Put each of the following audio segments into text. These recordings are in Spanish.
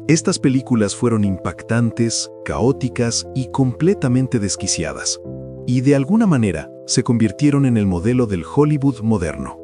Estas películas fueron impactantes, caóticas y completamente desquiciadas, y de alguna manera se convirtieron en el modelo del Hollywood moderno.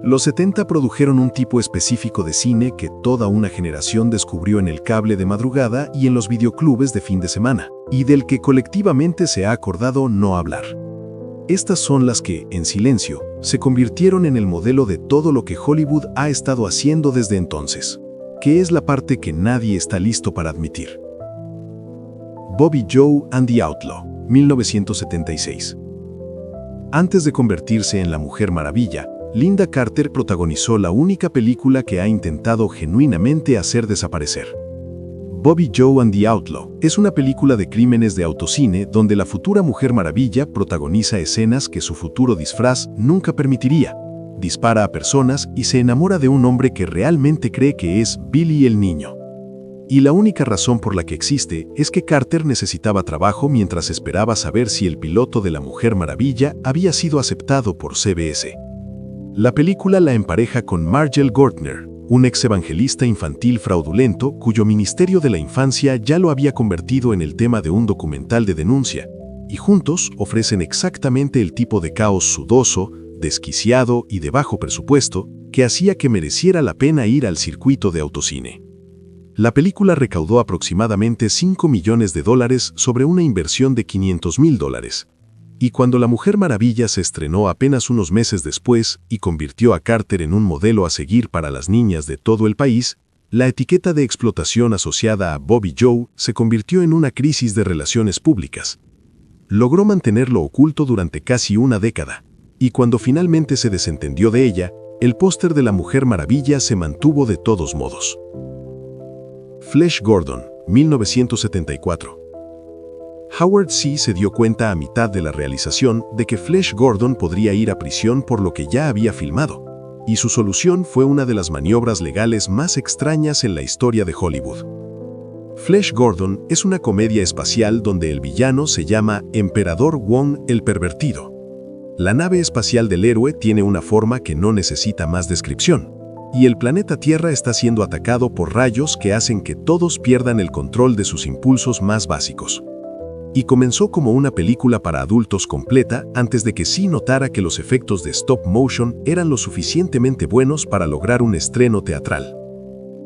Los 70 produjeron un tipo específico de cine que toda una generación descubrió en el cable de madrugada y en los videoclubes de fin de semana, y del que colectivamente se ha acordado no hablar. Estas son las que, en silencio, se convirtieron en el modelo de todo lo que Hollywood ha estado haciendo desde entonces, que es la parte que nadie está listo para admitir. Bobby Joe and the Outlaw, 1976. Antes de convertirse en la Mujer Maravilla, Lynda Carter protagonizó la única película que ha intentado genuinamente hacer desaparecer. Bobby Joe and the Outlaw es una película de crímenes de autocine donde la futura Mujer Maravilla protagoniza escenas que su futuro disfraz nunca permitiría. Dispara a personas y se enamora de un hombre que realmente cree que es Billy el niño. Y la única razón por la que existe es que Carter necesitaba trabajo mientras esperaba saber si el piloto de la Mujer Maravilla había sido aceptado por CBS. La película la empareja con Margell Gortner, un ex evangelista infantil fraudulento cuyo Ministerio de la Infancia ya lo había convertido en el tema de un documental de denuncia, y juntos ofrecen exactamente el tipo de caos sudoso, desquiciado y de bajo presupuesto que hacía que mereciera la pena ir al circuito de autocine. La película recaudó aproximadamente $5 millones sobre una inversión de $500,000. Y cuando La Mujer Maravilla se estrenó apenas unos meses después y convirtió a Carter en un modelo a seguir para las niñas de todo el país, la etiqueta de explotación asociada a Bobby Joe se convirtió en una crisis de relaciones públicas. Logró mantenerlo oculto durante casi una década, y cuando finalmente se desentendió de ella, el póster de La Mujer Maravilla se mantuvo de todos modos. Flash Gordon, 1974. Howard se dio cuenta a mitad de la realización de que Flash Gordon podría ir a prisión por lo que ya había filmado, y su solución fue una de las maniobras legales más extrañas en la historia de Hollywood. Flash Gordon es una comedia espacial donde el villano se llama Emperador Wong el Pervertido. La nave espacial del héroe tiene una forma que no necesita más descripción, y el planeta Tierra está siendo atacado por rayos que hacen que todos pierdan el control de sus impulsos más básicos. Y comenzó como una película para adultos completa antes de que notara que los efectos de stop motion eran lo suficientemente buenos para lograr un estreno teatral.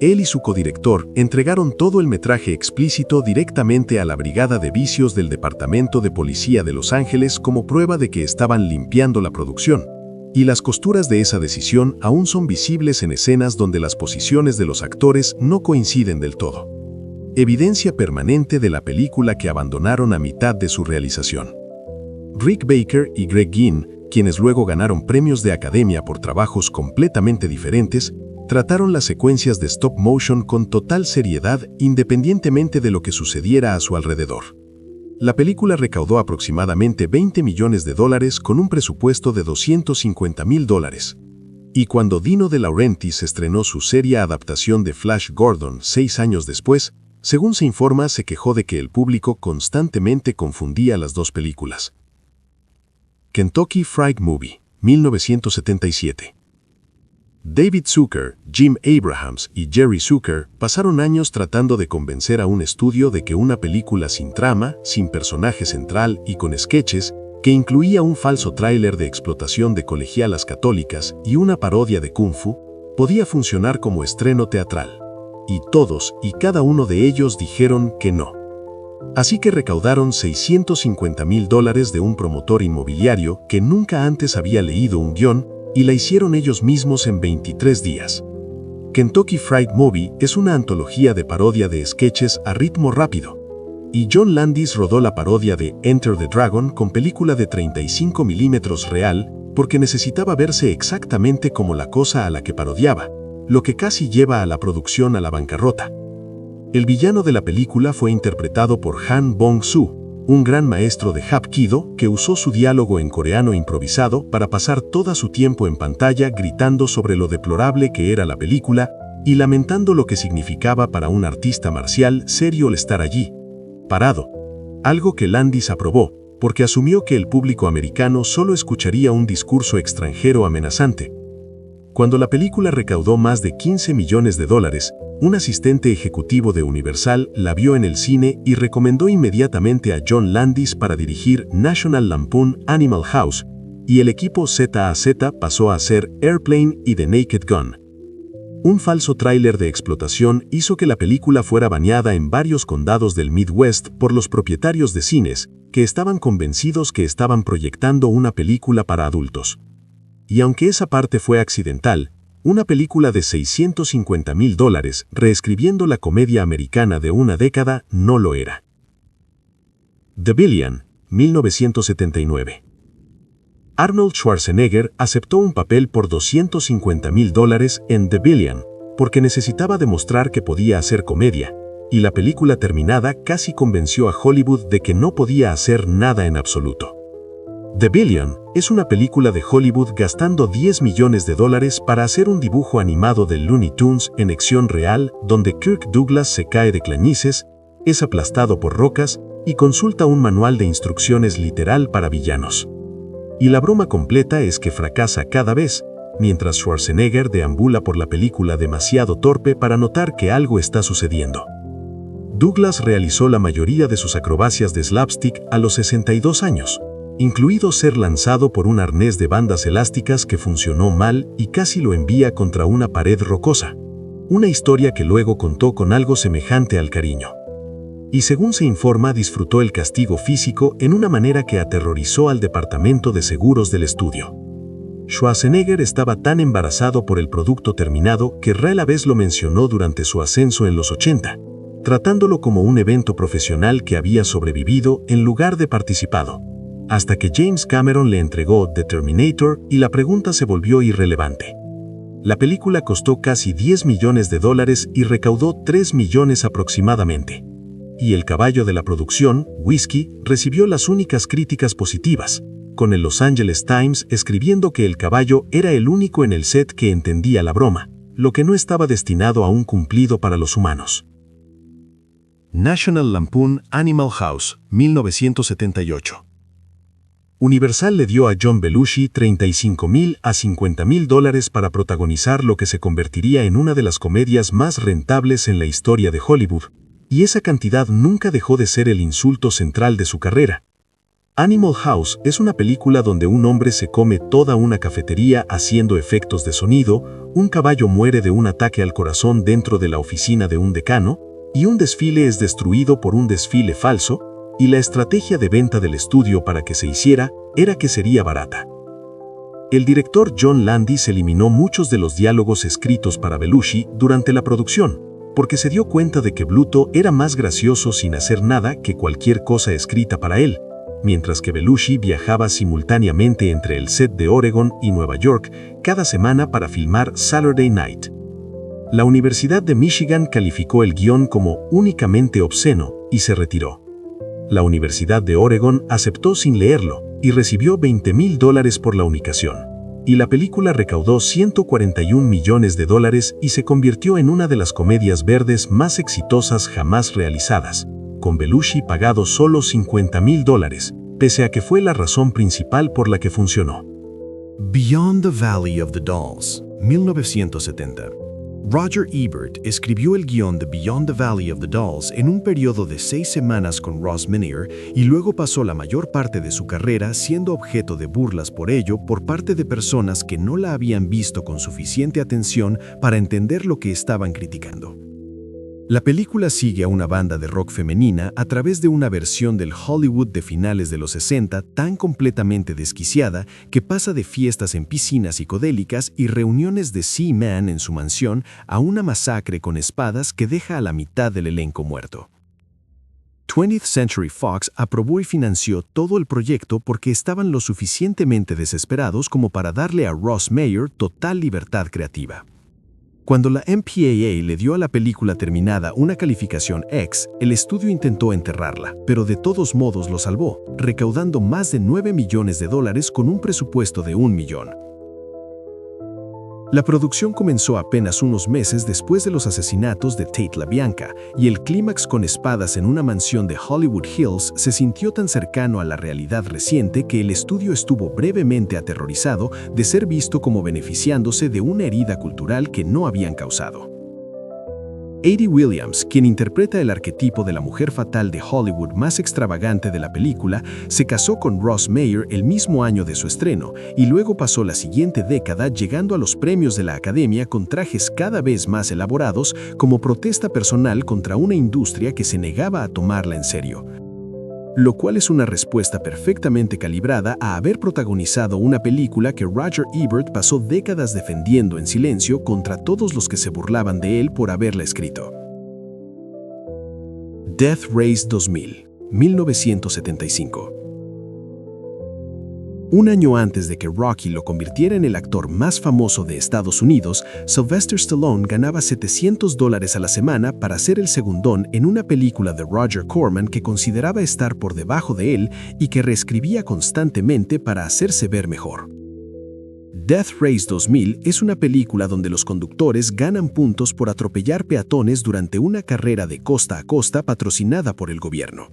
Él y su codirector entregaron todo el metraje explícito directamente a la Brigada de Vicios del Departamento de Policía de Los Ángeles como prueba de que estaban limpiando la producción. Y las costuras de esa decisión aún son visibles en escenas donde las posiciones de los actores no coinciden del todo. Evidencia permanente de la película que abandonaron a mitad de su realización. Rick Baker y Greg Ginn, quienes luego ganaron premios de Academia por trabajos completamente diferentes, trataron las secuencias de stop motion con total seriedad independientemente de lo que sucediera a su alrededor. La película recaudó aproximadamente $20 millones con un presupuesto de $250,000. Y cuando Dino De Laurentiis estrenó su seria adaptación de Flash Gordon 6 años después, según se informa, se quejó de que el público constantemente confundía las dos películas. Kentucky Fried Movie, 1977. David Zucker, Jim Abrahams y Jerry Zucker pasaron años tratando de convencer a un estudio de que una película sin trama, sin personaje central y con sketches, que incluía un falso tráiler de explotación de colegialas católicas y una parodia de Kung Fu, podía funcionar como estreno teatral. Y todos y cada uno de ellos dijeron que no. Así que recaudaron $650,000 de un promotor inmobiliario que nunca antes había leído un guión y la hicieron ellos mismos en 23 días. Kentucky Fried Movie es una antología de parodia de sketches a ritmo rápido. Y John Landis rodó la parodia de Enter the Dragon con película de 35 milímetros real porque necesitaba verse exactamente como la cosa a la que parodiaba, lo que casi lleva a la producción a la bancarrota. El villano de la película fue interpretado por Han Bong-soo, un gran maestro de Hapkido que usó su diálogo en coreano improvisado para pasar todo su tiempo en pantalla gritando sobre lo deplorable que era la película y lamentando lo que significaba para un artista marcial serio el estar allí, parado. Algo que Landis aprobó, porque asumió que el público americano solo escucharía un discurso extranjero amenazante. Cuando la película recaudó más de $15 millones, un asistente ejecutivo de Universal la vio en el cine y recomendó inmediatamente a John Landis para dirigir National Lampoon Animal House, y el equipo ZAZ pasó a hacer Airplane y The Naked Gun. Un falso tráiler de explotación hizo que la película fuera baneada en varios condados del Midwest por los propietarios de cines, que estaban convencidos que estaban proyectando una película para adultos. Y aunque esa parte fue accidental, una película de $650,000 reescribiendo la comedia americana de una década no lo era. The Villain, 1979. Arnold Schwarzenegger aceptó un papel por $250,000 en The Villain, porque necesitaba demostrar que podía hacer comedia, y la película terminada casi convenció a Hollywood de que no podía hacer nada en absoluto. The Villain es una película de Hollywood gastando $10 millones para hacer un dibujo animado de Looney Tunes en acción real donde Kirk Douglas se cae de clañices, es aplastado por rocas y consulta un manual de instrucciones literal para villanos. Y la broma completa es que fracasa cada vez, mientras Schwarzenegger deambula por la película demasiado torpe para notar que algo está sucediendo. Douglas realizó la mayoría de sus acrobacias de slapstick a los 62 años. Incluido ser lanzado por un arnés de bandas elásticas que funcionó mal y casi lo envía contra una pared rocosa. Una historia que luego contó con algo semejante al cariño. Y según se informa, disfrutó el castigo físico en una manera que aterrorizó al departamento de seguros del estudio. Schwarzenegger estaba tan embarazado por el producto terminado que rara vez lo mencionó durante su ascenso en los 80, tratándolo como un evento profesional que había sobrevivido en lugar de participado. Hasta que James Cameron le entregó The Terminator y la pregunta se volvió irrelevante. La película costó casi $10 millones y recaudó $3 millones aproximadamente. Y el caballo de la producción, Whiskey, recibió las únicas críticas positivas, con el Los Angeles Times escribiendo que el caballo era el único en el set que entendía la broma, lo que no estaba destinado a un cumplido para los humanos. National Lampoon Animal House, 1978. Universal le dio a John Belushi $35,000 a $50,000 para protagonizar lo que se convertiría en una de las comedias más rentables en la historia de Hollywood, y esa cantidad nunca dejó de ser el insulto central de su carrera. Animal House es una película donde un hombre se come toda una cafetería haciendo efectos de sonido, un caballo muere de un ataque al corazón dentro de la oficina de un decano, y un desfile es destruido por un desfile falso, y la estrategia de venta del estudio para que se hiciera era que sería barata. El director John Landis eliminó muchos de los diálogos escritos para Belushi durante la producción, porque se dio cuenta de que Bluto era más gracioso sin hacer nada que cualquier cosa escrita para él, mientras que Belushi viajaba simultáneamente entre el set de Oregon y Nueva York cada semana para filmar Saturday Night. La Universidad de Michigan calificó el guión como únicamente obsceno y se retiró. La Universidad de Oregon aceptó sin leerlo y recibió $20,000 por la unicación. Y la película recaudó $141 millones y se convirtió en una de las comedias verdes más exitosas jamás realizadas, con Belushi pagado solo $50,000, pese a que fue la razón principal por la que funcionó. Beyond the Valley of the Dolls, 1970. Roger Ebert escribió el guión de Beyond the Valley of the Dolls en un periodo de 6 semanas con Ross Meunier y luego pasó la mayor parte de su carrera siendo objeto de burlas por ello por parte de personas que no la habían visto con suficiente atención para entender lo que estaban criticando. La película sigue a una banda de rock femenina a través de una versión del Hollywood de finales de los 60 tan completamente desquiciada que pasa de fiestas en piscinas psicodélicas y reuniones de Seaman en su mansión a una masacre con espadas que deja a la mitad del elenco muerto. 20th Century Fox aprobó y financió todo el proyecto porque estaban lo suficientemente desesperados como para darle a Ross Meyer total libertad creativa. Cuando la MPAA le dio a la película terminada una calificación X, el estudio intentó enterrarla, pero de todos modos lo salvó, recaudando más de $9 millones con un presupuesto de $1 millón. La producción comenzó apenas unos meses después de los asesinatos de Tate LaBianca, y el clímax con espadas en una mansión de Hollywood Hills se sintió tan cercano a la realidad reciente que el estudio estuvo brevemente aterrorizado de ser visto como beneficiándose de una herida cultural que no habían causado. Adie Williams, quien interpreta el arquetipo de la mujer fatal de Hollywood más extravagante de la película, se casó con Ross Meyer el mismo año de su estreno y luego pasó la siguiente década llegando a los premios de la Academia con trajes cada vez más elaborados como protesta personal contra una industria que se negaba a tomarla en serio. Lo cual es una respuesta perfectamente calibrada a haber protagonizado una película que Roger Ebert pasó décadas defendiendo en silencio contra todos los que se burlaban de él por haberla escrito. Death Race 2000, 1975. Un año antes de que Rocky lo convirtiera en el actor más famoso de Estados Unidos, Sylvester Stallone ganaba $700 a la semana para ser el segundón en una película de Roger Corman que consideraba estar por debajo de él y que reescribía constantemente para hacerse ver mejor. Death Race 2000 es una película donde los conductores ganan puntos por atropellar peatones durante una carrera de costa a costa patrocinada por el gobierno.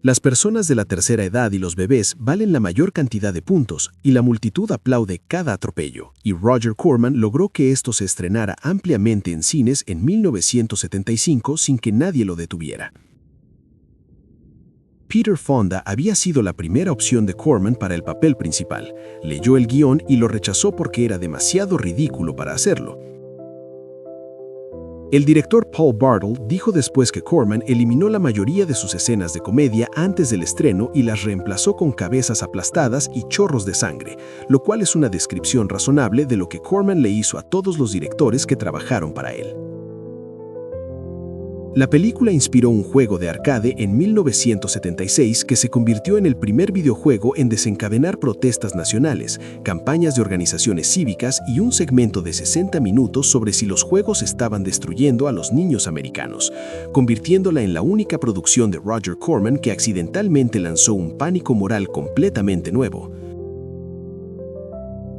Las personas de la tercera edad y los bebés valen la mayor cantidad de puntos, y la multitud aplaude cada atropello, y Roger Corman logró que esto se estrenara ampliamente en cines en 1975 sin que nadie lo detuviera. Peter Fonda había sido la primera opción de Corman para el papel principal. Leyó el guión y lo rechazó porque era demasiado ridículo para hacerlo. El director Paul Bartle dijo después que Corman eliminó la mayoría de sus escenas de comedia antes del estreno y las reemplazó con cabezas aplastadas y chorros de sangre, lo cual es una descripción razonable de lo que Corman le hizo a todos los directores que trabajaron para él. La película inspiró un juego de arcade en 1976 que se convirtió en el primer videojuego en desencadenar protestas nacionales, campañas de organizaciones cívicas y un segmento de 60 minutos sobre si los juegos estaban destruyendo a los niños americanos, convirtiéndola en la única producción de Roger Corman que accidentalmente lanzó un pánico moral completamente nuevo.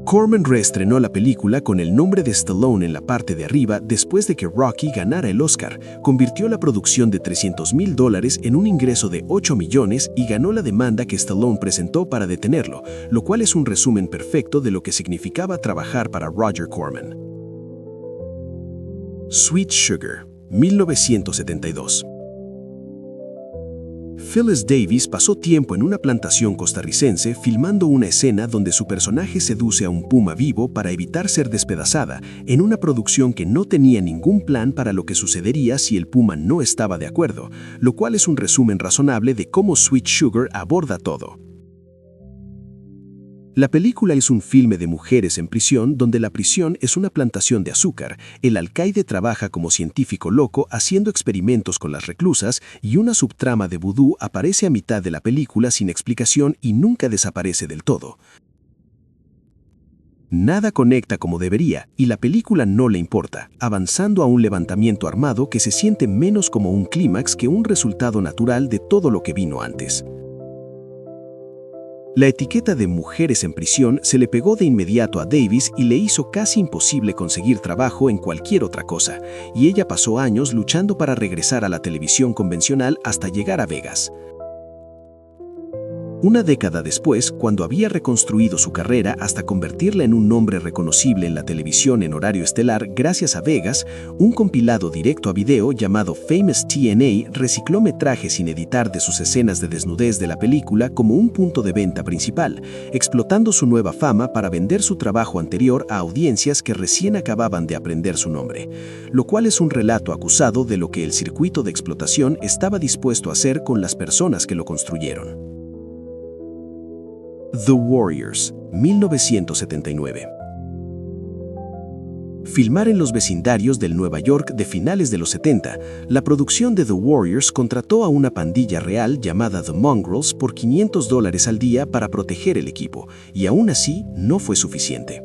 Corman reestrenó la película con el nombre de Stallone en la parte de arriba después de que Rocky ganara el Oscar, convirtió la producción de $300,000 en un ingreso de 8 millones y ganó la demanda que Stallone presentó para detenerlo, lo cual es un resumen perfecto de lo que significaba trabajar para Roger Corman. Sweet Sugar, 1972. Phyllis Davis pasó tiempo en una plantación costarricense filmando una escena donde su personaje seduce a un puma vivo para evitar ser despedazada, en una producción que no tenía ningún plan para lo que sucedería si el puma no estaba de acuerdo, lo cual es un resumen razonable de cómo Sweet Sugar aborda todo. La película es un filme de mujeres en prisión donde la prisión es una plantación de azúcar, el alcaide trabaja como científico loco haciendo experimentos con las reclusas y una subtrama de vudú aparece a mitad de la película sin explicación y nunca desaparece del todo. Nada conecta como debería y la película no le importa, avanzando a un levantamiento armado que se siente menos como un clímax que un resultado natural de todo lo que vino antes. La etiqueta de mujeres en prisión se le pegó de inmediato a Davis y le hizo casi imposible conseguir trabajo en cualquier otra cosa, y ella pasó años luchando para regresar a la televisión convencional hasta llegar a Vegas. Una década después, cuando había reconstruido su carrera hasta convertirla en un nombre reconocible en la televisión en horario estelar gracias a Vegas, un compilado directo a video llamado Famous TNA recicló metrajes sin editar de sus escenas de desnudez de la película como un punto de venta principal, explotando su nueva fama para vender su trabajo anterior a audiencias que recién acababan de aprender su nombre, lo cual es un relato acusado de lo que el circuito de explotación estaba dispuesto a hacer con las personas que lo construyeron. The Warriors, 1979. Filmar en los vecindarios del Nueva York de finales de los 70, la producción de The Warriors contrató a una pandilla real llamada The Mongrels por $500 al día para proteger el equipo, y aún así no fue suficiente.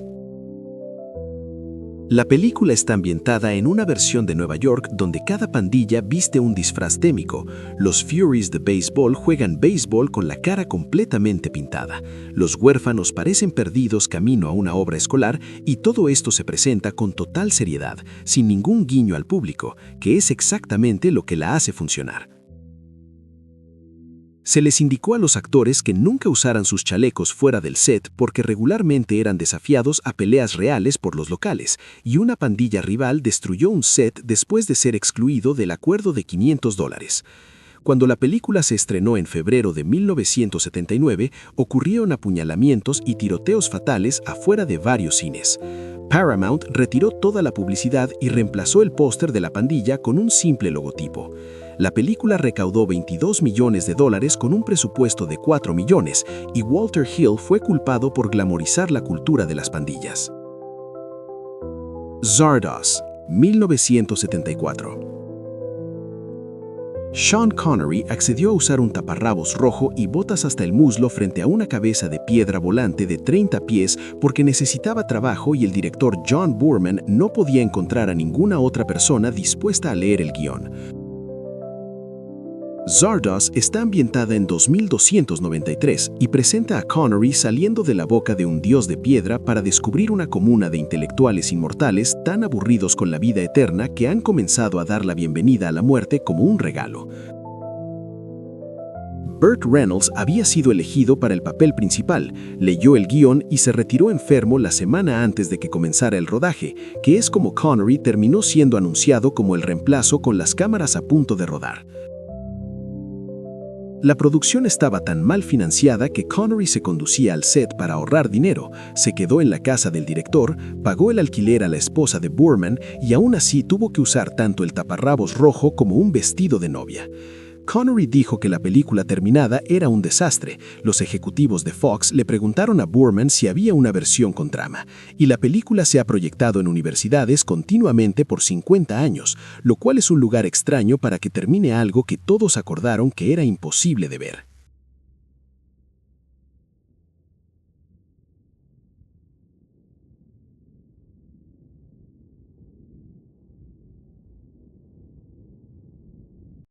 La película está ambientada en una versión de Nueva York donde cada pandilla viste un disfraz témico. Los Furies de béisbol juegan béisbol con la cara completamente pintada. Los huérfanos parecen perdidos camino a una obra escolar y todo esto se presenta con total seriedad, sin ningún guiño al público, que es exactamente lo que la hace funcionar. Se les indicó a los actores que nunca usaran sus chalecos fuera del set porque regularmente eran desafiados a peleas reales por los locales, y una pandilla rival destruyó un set después de ser excluido del acuerdo de $500. Cuando la película se estrenó en febrero de 1979, ocurrieron apuñalamientos y tiroteos fatales afuera de varios cines. Paramount retiró toda la publicidad y reemplazó el póster de la pandilla con un simple logotipo. La película recaudó $22 millones con un presupuesto de $4 millones, y Walter Hill fue culpado por glamorizar la cultura de las pandillas. Zardoz, 1974. Sean Connery accedió a usar un taparrabos rojo y botas hasta el muslo frente a una cabeza de piedra volante de 30 pies porque necesitaba trabajo y el director John Boorman no podía encontrar a ninguna otra persona dispuesta a leer el guión. Zardoz está ambientada en 2293 y presenta a Connery saliendo de la boca de un dios de piedra para descubrir una comuna de intelectuales inmortales tan aburridos con la vida eterna que han comenzado a dar la bienvenida a la muerte como un regalo. Burt Reynolds había sido elegido para el papel principal, leyó el guión y se retiró enfermo la semana antes de que comenzara el rodaje, que es como Connery terminó siendo anunciado como el reemplazo con las cámaras a punto de rodar. La producción estaba tan mal financiada que Connery se conducía al set para ahorrar dinero, se quedó en la casa del director, pagó el alquiler a la esposa de Boorman y aún así tuvo que usar tanto el taparrabos rojo como un vestido de novia. Connery dijo que la película terminada era un desastre. Los ejecutivos de Fox le preguntaron a Boorman si había una versión con trama, y la película se ha proyectado en universidades continuamente por 50 años, lo cual es un lugar extraño para que termine algo que todos acordaron que era imposible de ver.